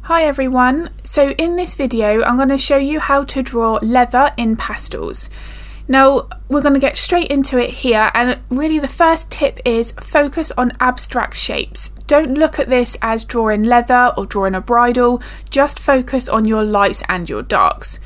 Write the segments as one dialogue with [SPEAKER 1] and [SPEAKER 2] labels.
[SPEAKER 1] Hi everyone, so in this video I'm going to show you how to draw leather in pastels. Now we're going to get straight into it here, and really the first tip is focus on abstract shapes. Don't look at this as drawing leather or drawing a bridle, just focus on your lights and your darks.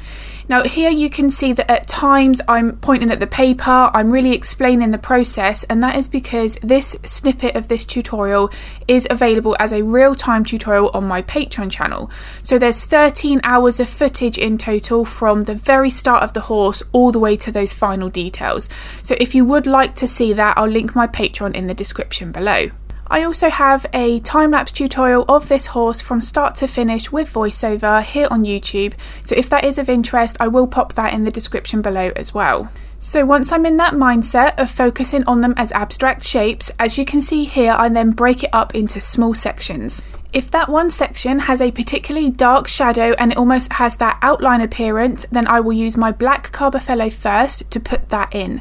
[SPEAKER 1] Now here you can see that at times I'm pointing at the paper, I'm really explaining the process, and that is because this snippet of this tutorial is available as a real-time tutorial on my Patreon channel. So there's 13 hours of footage in total from the very start of the horse all the way to those final details. So if you would like to see that, I'll link my Patreon in the description below. I also have a time-lapse tutorial of this horse from start to finish with voiceover here on YouTube, so if that is of interest I will pop that in the description below as well. So once I'm in that mindset of focusing on them as abstract shapes, as you can see here I then break it up into small sections. If that one section has a particularly dark shadow and it almost has that outline appearance, then I will use my black Carbothello first to put that in.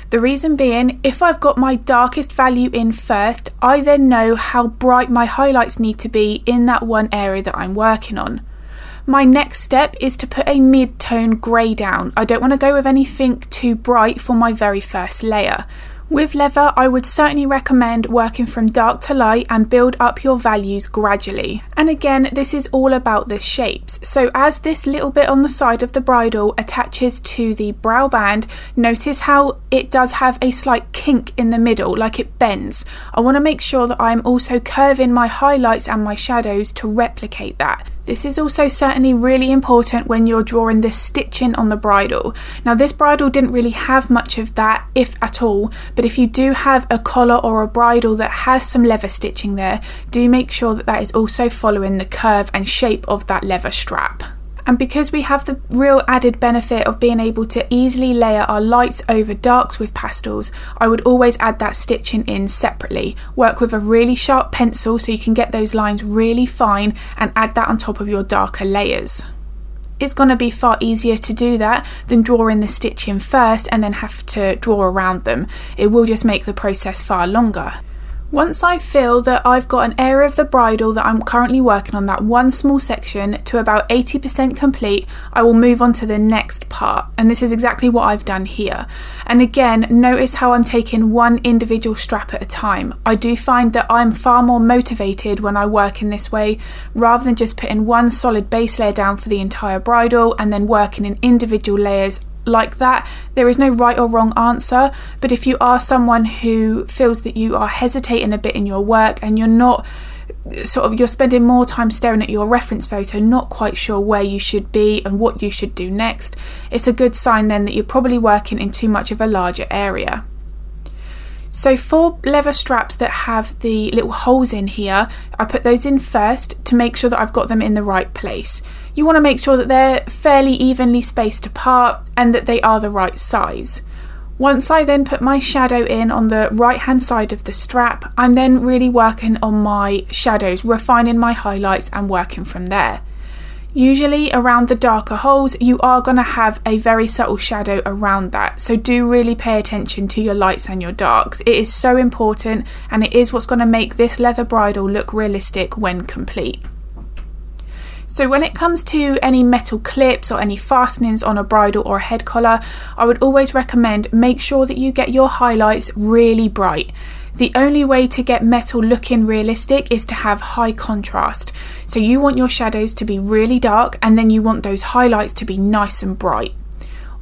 [SPEAKER 1] The reason being, if I've got my darkest value in first, I then know how bright my highlights need to be in that one area that I'm working on. My next step is to put a mid-tone grey down. I don't want to go with anything too bright for my very first layer. With leather, I would certainly recommend working from dark to light and build up your values gradually. And again, this is all about the shapes. So as this little bit on the side of the bridle attaches to the brow band, notice how it does have a slight kink in the middle, like it bends. I want to make sure that I'm also curving my highlights and my shadows to replicate that. This is also certainly really important when you're drawing this stitching on the bridle. Now this bridle didn't really have much of that, if at all, but if you do have a collar or a bridle that has some leather stitching there, do make sure that that is also following the curve and shape of that leather strap. And because we have the real added benefit of being able to easily layer our lights over darks with pastels, I would always add that stitching in separately. Work with a really sharp pencil so you can get those lines really fine and add that on top of your darker layers. It's going to be far easier to do that than drawing the stitching first and then have to draw around them. It will just make the process far longer. Once I feel that I've got an area of the bridle that I'm currently working on, that one small section, to about 80% complete, I will move on to the next part, and this is exactly what I've done here. And again, notice how I'm taking one individual strap at a time. I do find that I'm far more motivated when I work in this way, rather than just putting one solid base layer down for the entire bridle and then working in individual layers like that. There is no right or wrong answer, but if you are someone who feels that you are hesitating a bit in your work and you're spending more time staring at your reference photo, not quite sure where you should be and what you should do next, it's a good sign then that you're probably working in too much of a larger area. So for leather straps that have the little holes in here, I put those in first to make sure that I've got them in the right place. You want to make sure that they're fairly evenly spaced apart and that they are the right size. Once I then put my shadow in on the right hand side of the strap, I'm then really working on my shadows, refining my highlights and working from there. Usually around the darker holes you are going to have a very subtle shadow around that, so do really pay attention to your lights and your darks. It is so important, and it is what's going to make this leather bridle look realistic when complete. So when it comes to any metal clips or any fastenings on a bridle or a head collar, I would always recommend make sure that you get your highlights really bright. The only way to get metal looking realistic is to have high contrast. So you want your shadows to be really dark and then you want those highlights to be nice and bright.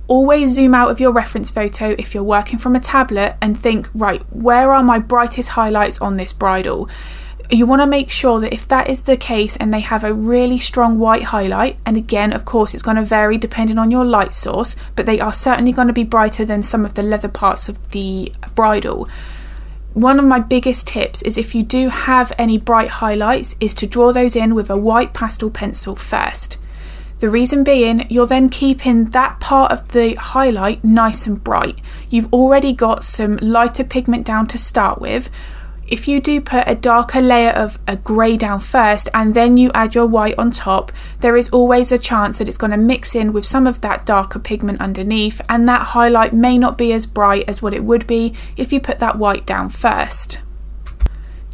[SPEAKER 1] Always zoom out of your reference photo if you're working from a tablet and think, right, where are my brightest highlights on this bridle? You want to make sure that if that is the case and they have a really strong white highlight, and again of course it's going to vary depending on your light source, but they are certainly going to be brighter than some of the leather parts of the bridle. One of my biggest tips is, if you do have any bright highlights, is to draw those in with a white pastel pencil first. The reason being, you're then keeping that part of the highlight nice and bright. You've already got some lighter pigment down to start with. If you do put a darker layer of a grey down first and then you add your white on top, there is always a chance that it's going to mix in with some of that darker pigment underneath, and that highlight may not be as bright as what it would be if you put that white down first.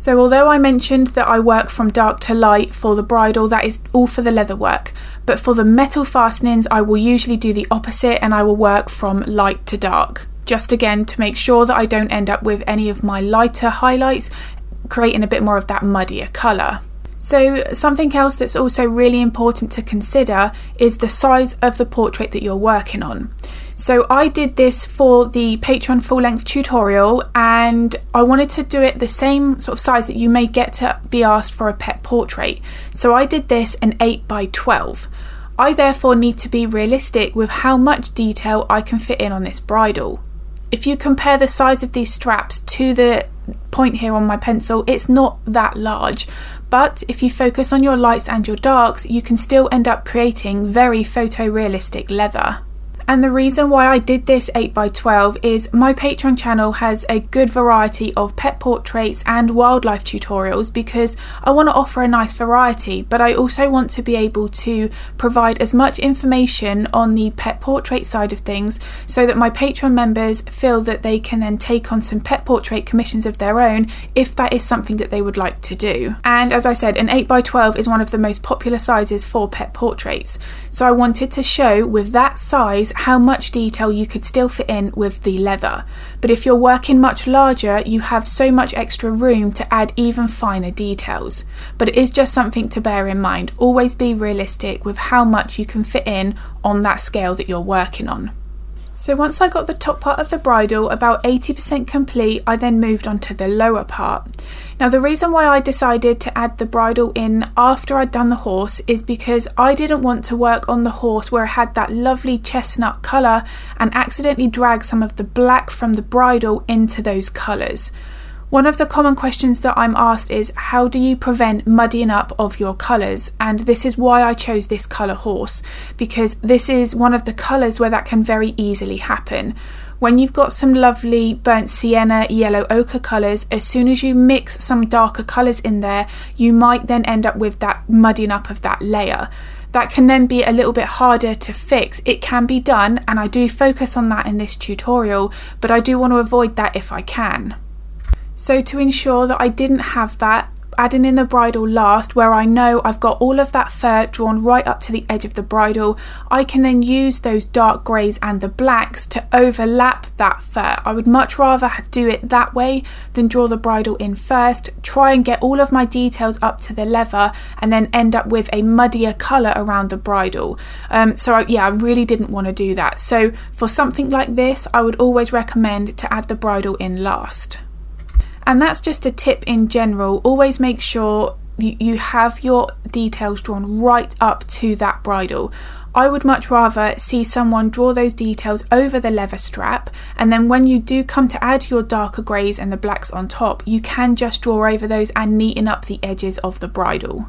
[SPEAKER 1] So although I mentioned that I work from dark to light for the bridle, that is all for the leather work. But for the metal fastenings, I will usually do the opposite and I will work from light to dark. Just again to make sure that I don't end up with any of my lighter highlights, creating a bit more of that muddier colour. So something else that's also really important to consider is the size of the portrait that you're working on. So I did this for the Patreon full-length tutorial and I wanted to do it the same sort of size that you may get to be asked for a pet portrait. So I did this an 8x12. I therefore need to be realistic with how much detail I can fit in on this bridle. If you compare the size of these straps to the point here on my pencil, it's not that large. But if you focus on your lights and your darks, you can still end up creating very photorealistic leather. And the reason why I did this 8x12 is my Patreon channel has a good variety of pet portraits and wildlife tutorials because I want to offer a nice variety, but I also want to be able to provide as much information on the pet portrait side of things so that my Patreon members feel that they can then take on some pet portrait commissions of their own if that is something that they would like to do. And as I said, an 8x12 is one of the most popular sizes for pet portraits. So I wanted to show with that size how much detail you could still fit in with the leather. But if you're working much larger, you have so much extra room to add even finer details. But it is just something to bear in mind. Always be realistic with how much you can fit in on that scale that you're working on. So once I got the top part of the bridle about 80% complete, I then moved on to the lower part. Now the reason why I decided to add the bridle in after I'd done the horse is because I didn't want to work on the horse where it had that lovely chestnut colour and accidentally drag some of the black from the bridle into those colours. One of the common questions that I'm asked is how do you prevent muddying up of your colours, and this is why I chose this colour horse, because this is one of the colours where that can very easily happen. When you've got some lovely burnt sienna, yellow ochre colours, as soon as you mix some darker colours in there, you might then end up with that muddying up of that layer. That can then be a little bit harder to fix. It can be done, and I do focus on that in this tutorial, but I do want to avoid that if I can. So to ensure that I didn't have that, adding in the bridle last, where I know I've got all of that fur drawn right up to the edge of the bridle, I can then use those dark greys and the blacks to overlap that fur. I would much rather do it that way than draw the bridle in first, try and get all of my details up to the leather and then end up with a muddier colour around the bridle. I really didn't want to do that. So for something like this, I would always recommend to add the bridle in last. And that's just a tip in general. Always make sure you have your details drawn right up to that bridle. I would much rather see someone draw those details over the leather strap, and then when you do come to add your darker greys and the blacks on top, you can just draw over those and neaten up the edges of the bridle.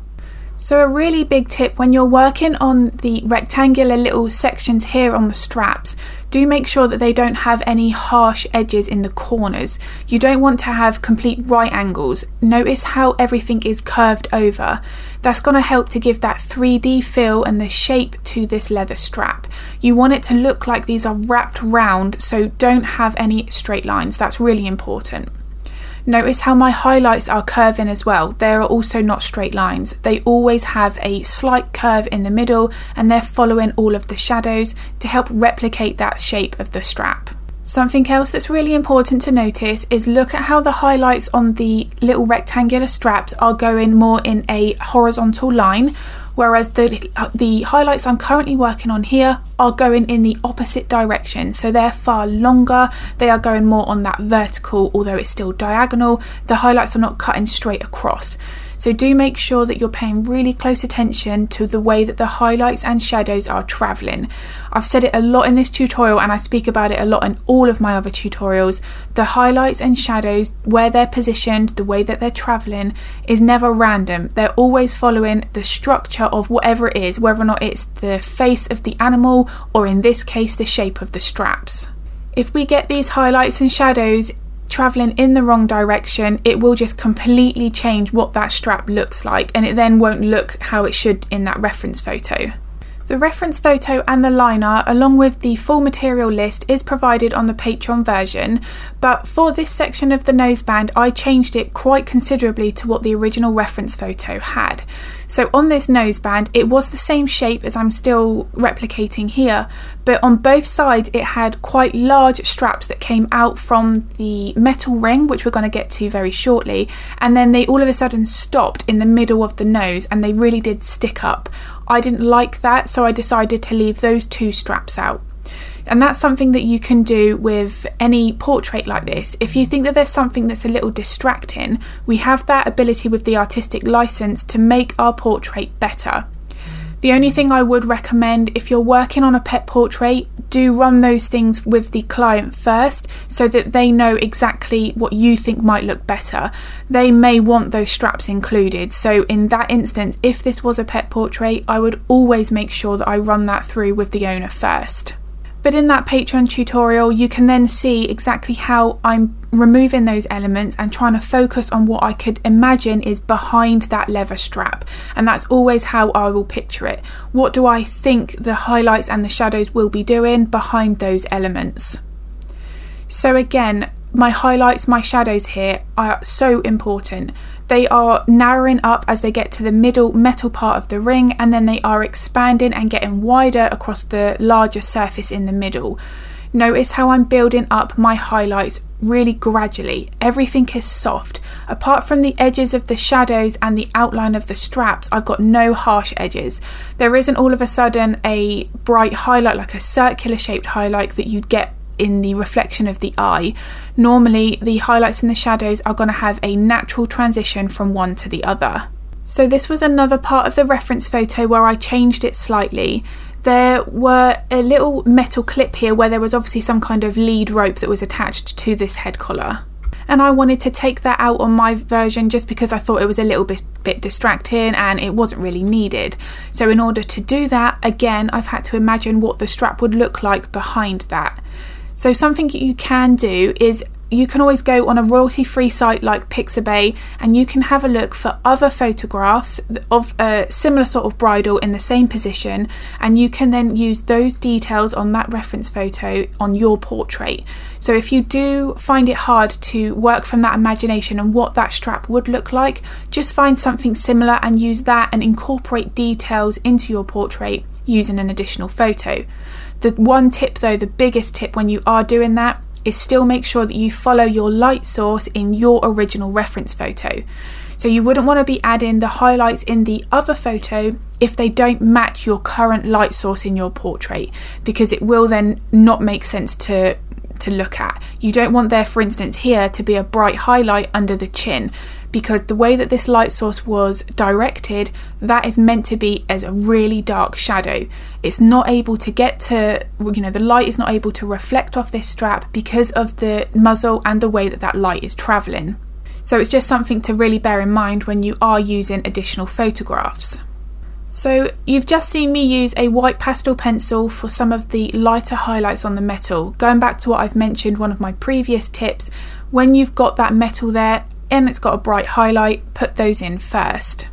[SPEAKER 1] So a really big tip when you're working on the rectangular little sections here on the straps, do make sure that they don't have any harsh edges in the corners. You don't want to have complete right angles. Notice how everything is curved over. That's going to help to give that 3D feel and the shape to this leather strap. You want it to look like these are wrapped round, so don't have any straight lines. That's really important. Notice how my highlights are curving as well. They are also not straight lines. They always have a slight curve in the middle and they're following all of the shadows to help replicate that shape of the strap. Something else that's really important to notice is look at how the highlights on the little rectangular straps are going more in a horizontal line, whereas the highlights I'm currently working on here are going in the opposite direction. So they're far longer, they are going more on that vertical, although it's still diagonal. The highlights are not cutting straight across. So do make sure that you're paying really close attention to the way that the highlights and shadows are traveling. I've said it a lot in this tutorial and I speak about it a lot in all of my other tutorials. The highlights and shadows, where they're positioned, the way that they're traveling is never random. They're always following the structure of whatever it is, whether or not it's the face of the animal or in this case the shape of the straps. If we get these highlights and shadows traveling in the wrong direction, it will just completely change what that strap looks like and it then won't look how it should in that reference photo. The reference photo and the liner, along with the full material list, is provided on the Patreon version, but for this section of the noseband I changed it quite considerably to what the original reference photo had. So on this noseband it was the same shape as I'm still replicating here, but on both sides it had quite large straps that came out from the metal ring, which we're going to get to very shortly, and then they all of a sudden stopped in the middle of the nose and they really did stick up. I didn't like that, so I decided to leave those two straps out. And that's something that you can do with any portrait like this. If you think that there's something that's a little distracting, we have that ability with the artistic license to make our portrait better. The only thing I would recommend, if you're working on a pet portrait, do run those things with the client first so that they know exactly what you think might look better. They may want those straps included, so in that instance, if this was a pet portrait, I would always make sure that I run that through with the owner first. But in that Patreon tutorial you can then see exactly how I'm removing those elements and trying to focus on what I could imagine is behind that leather strap, and that's always how I will picture it. What do I think the highlights and the shadows will be doing behind those elements? So again, my highlights, my shadows here are so important. They are narrowing up as they get to the middle metal part of the ring, and then they are expanding and getting wider across the larger surface in the middle. Notice how I'm building up my highlights really gradually. Everything is soft. Apart from the edges of the shadows and the outline of the straps, I've got no harsh edges. There isn't all of a sudden a bright highlight, like a circular shaped highlight that you'd get in the reflection of the eye. Normally the highlights and the shadows are going to have a natural transition from one to the other. So this was another part of the reference photo where I changed it slightly. There were a little metal clip here where there was obviously some kind of lead rope that was attached to this head collar, and I wanted to take that out on my version just because I thought it was a little bit distracting and it wasn't really needed. So in order to do that, again, I've had to imagine what the strap would look like behind that. So something you can do is you can always go on a royalty-free site like Pixabay and you can have a look for other photographs of a similar sort of bridle in the same position, and you can then use those details on that reference photo on your portrait. So if you do find it hard to work from that imagination and what that strap would look like, just find something similar and use that and incorporate details into your portrait using an additional photo. The one tip though, the biggest tip when you are doing that, is still make sure that you follow your light source in your original reference photo. So you wouldn't want to be adding the highlights in the other photo if they don't match your current light source in your portrait, because it will then not make sense to look at. You don't want there, for instance, here to be a bright highlight under the chin, because the way that this light source was directed, that is meant to be as a really dark shadow. It's not able to get to, the light is not able to reflect off this strap because of the muzzle and the way that that light is travelling. So it's just something to really bear in mind when you are using additional photographs. So you've just seen me use a white pastel pencil for some of the lighter highlights on the metal. Going back to what I've mentioned, one of my previous tips, when you've got that metal there and it's got a bright highlight, put those in first.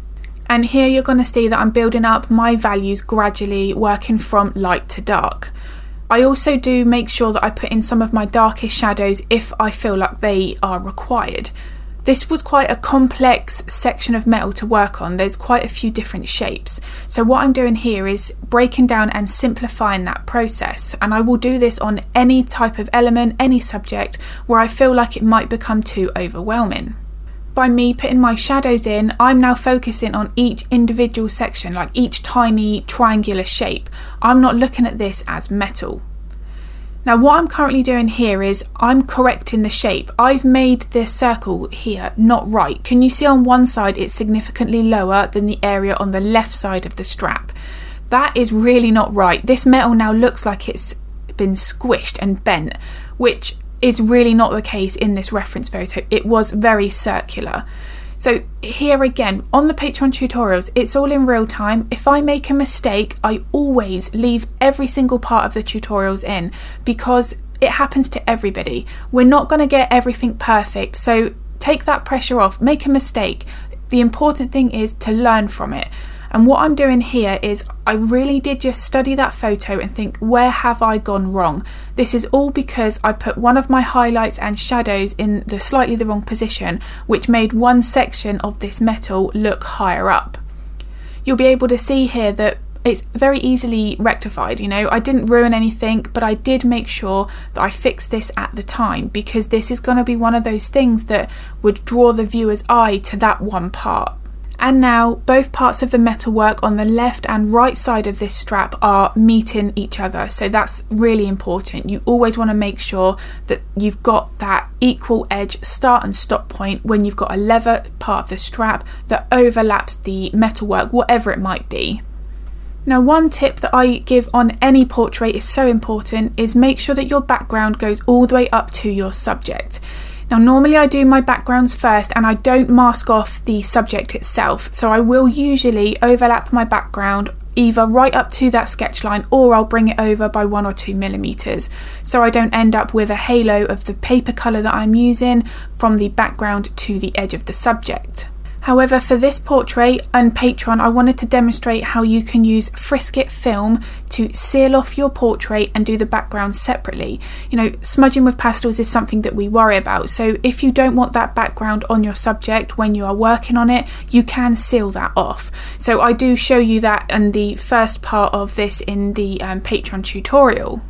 [SPEAKER 1] And here you're going to see that I'm building up my values gradually, working from light to dark. I also do make sure that I put in some of my darkest shadows if I feel like they are required. This was quite a complex section of metal to work on. There's quite a few different shapes. So what I'm doing here is breaking down and simplifying that process. And I will do this on any type of element, any subject, where I feel like it might become too overwhelming. By me putting my shadows in, I'm now focusing on each individual section, like each tiny triangular shape. I'm not looking at this as metal. Now what I'm currently doing here is I'm correcting the shape. I've made this circle here not right. Can you see on one side it's significantly lower than the area on the left side of the strap? That is really not right. This metal now looks like it's been squished and bent, which is really not the case in this reference photo. It was very circular. So here again, on the Patreon tutorials, it's all in real time. If I make a mistake, I always leave every single part of the tutorials in, because it happens to everybody. We're not going to get everything perfect, so take that pressure off. Make a mistake. The important thing is to learn from it. And what I'm doing here is I really did just study that photo and think, where have I gone wrong? This is all because I put one of my highlights and shadows in slightly the wrong position, which made one section of this metal look higher up. You'll be able to see here that it's very easily rectified. I didn't ruin anything, but I did make sure that I fixed this at the time, because this is going to be one of those things that would draw the viewer's eye to that one part. And now both parts of the metalwork on the left and right side of this strap are meeting each other, so that's really important. You always want to make sure that you've got that equal edge start and stop point when you've got a leather part of the strap that overlaps the metalwork, whatever it might be. Now, one tip that I give on any portrait is so important is make sure that your background goes all the way up to your subject. Now, normally I do my backgrounds first and I don't mask off the subject itself, so I will usually overlap my background either right up to that sketch line, or I'll bring it over by 1 or 2 millimeters, so I don't end up with a halo of the paper colour that I'm using from the background to the edge of the subject. However, for this portrait and Patreon, I wanted to demonstrate how you can use Frisket film to seal off your portrait and do the background separately. Smudging with pastels is something that we worry about, so if you don't want that background on your subject when you are working on it, you can seal that off. So I do show you that in the first part of this in the Patreon tutorial.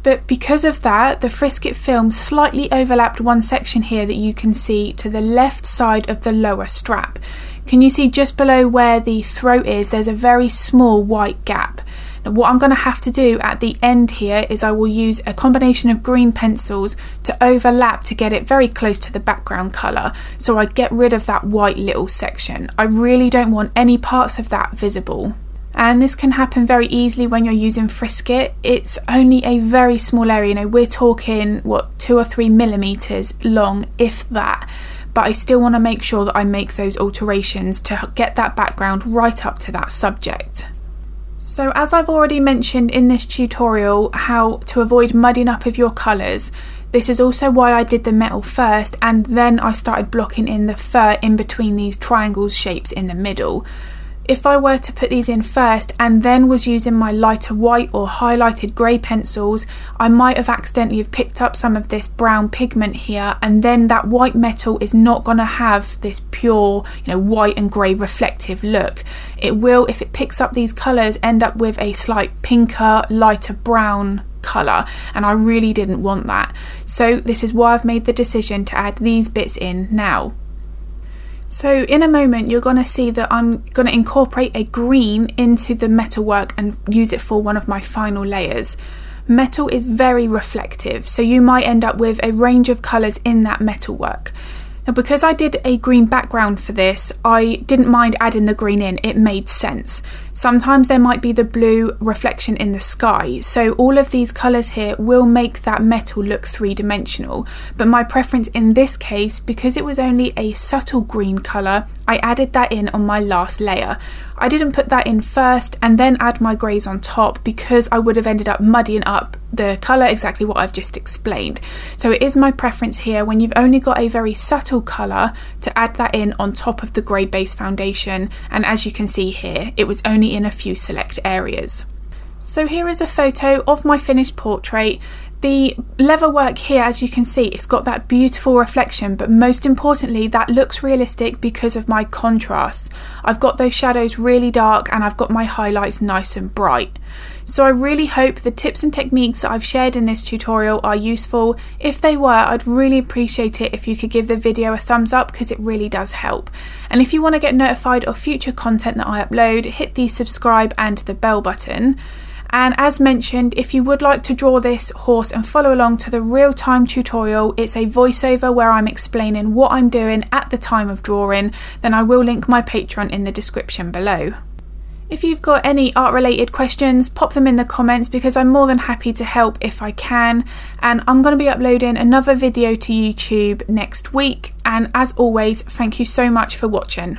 [SPEAKER 1] But because of that, the Frisket film slightly overlapped one section here that you can see to the left side of the lower strap. Can you see just below where the throat is, there's a very small white gap. Now, what I'm going to have to do at the end here is I will use a combination of green pencils to overlap to get it very close to the background colour, so I get rid of that white little section. I really don't want any parts of that visible. And this can happen very easily when you're using Frisket. It's only a very small area, we're talking 2 or 3 millimeters long, if that, but I still want to make sure that I make those alterations to get that background right up to that subject. So as I've already mentioned in this tutorial how to avoid mudding up of your colours, this is also why I did the metal first and then I started blocking in the fur in between these triangles shapes in the middle. If I were to put these in first and then was using my lighter white or highlighted grey pencils, I might have accidentally picked up some of this brown pigment here, and then that white metal is not going to have this pure, white and grey reflective look. It will, if it picks up these colours, end up with a slight pinker, lighter brown colour, and I really didn't want that. So this is why I've made the decision to add these bits in now. So in a moment you're going to see that I'm going to incorporate a green into the metalwork and use it for one of my final layers. Metal is very reflective, so you might end up with a range of colours in that metalwork. Now, because I did a green background for this, I didn't mind adding the green in, it made sense. Sometimes there might be the blue reflection in the sky, so all of these colours here will make that metal look three-dimensional, but my preference in this case, because it was only a subtle green colour, I added that in on my last layer. I didn't put that in first and then add my greys on top because I would have ended up muddying up the colour, exactly what I've just explained. So it is my preference here, when you've only got a very subtle colour, to add that in on top of the grey base foundation, and as you can see here, it was only in a few select areas. So here is a photo of my finished portrait. The leather work here, as you can see, it's got that beautiful reflection, but most importantly that looks realistic because of my contrasts. I've got those shadows really dark and I've got my highlights nice and bright. So I really hope the tips and techniques that I've shared in this tutorial are useful. If they were, I'd really appreciate it if you could give the video a thumbs up, because it really does help. And if you want to get notified of future content that I upload, hit the subscribe and the bell button. And as mentioned, if you would like to draw this horse and follow along to the real-time tutorial, it's a voiceover where I'm explaining what I'm doing at the time of drawing, then I will link my Patreon in the description below. If you've got any art related questions, pop them in the comments because I'm more than happy to help if I can. And I'm going to be uploading another video to YouTube next week. And as always, thank you so much for watching.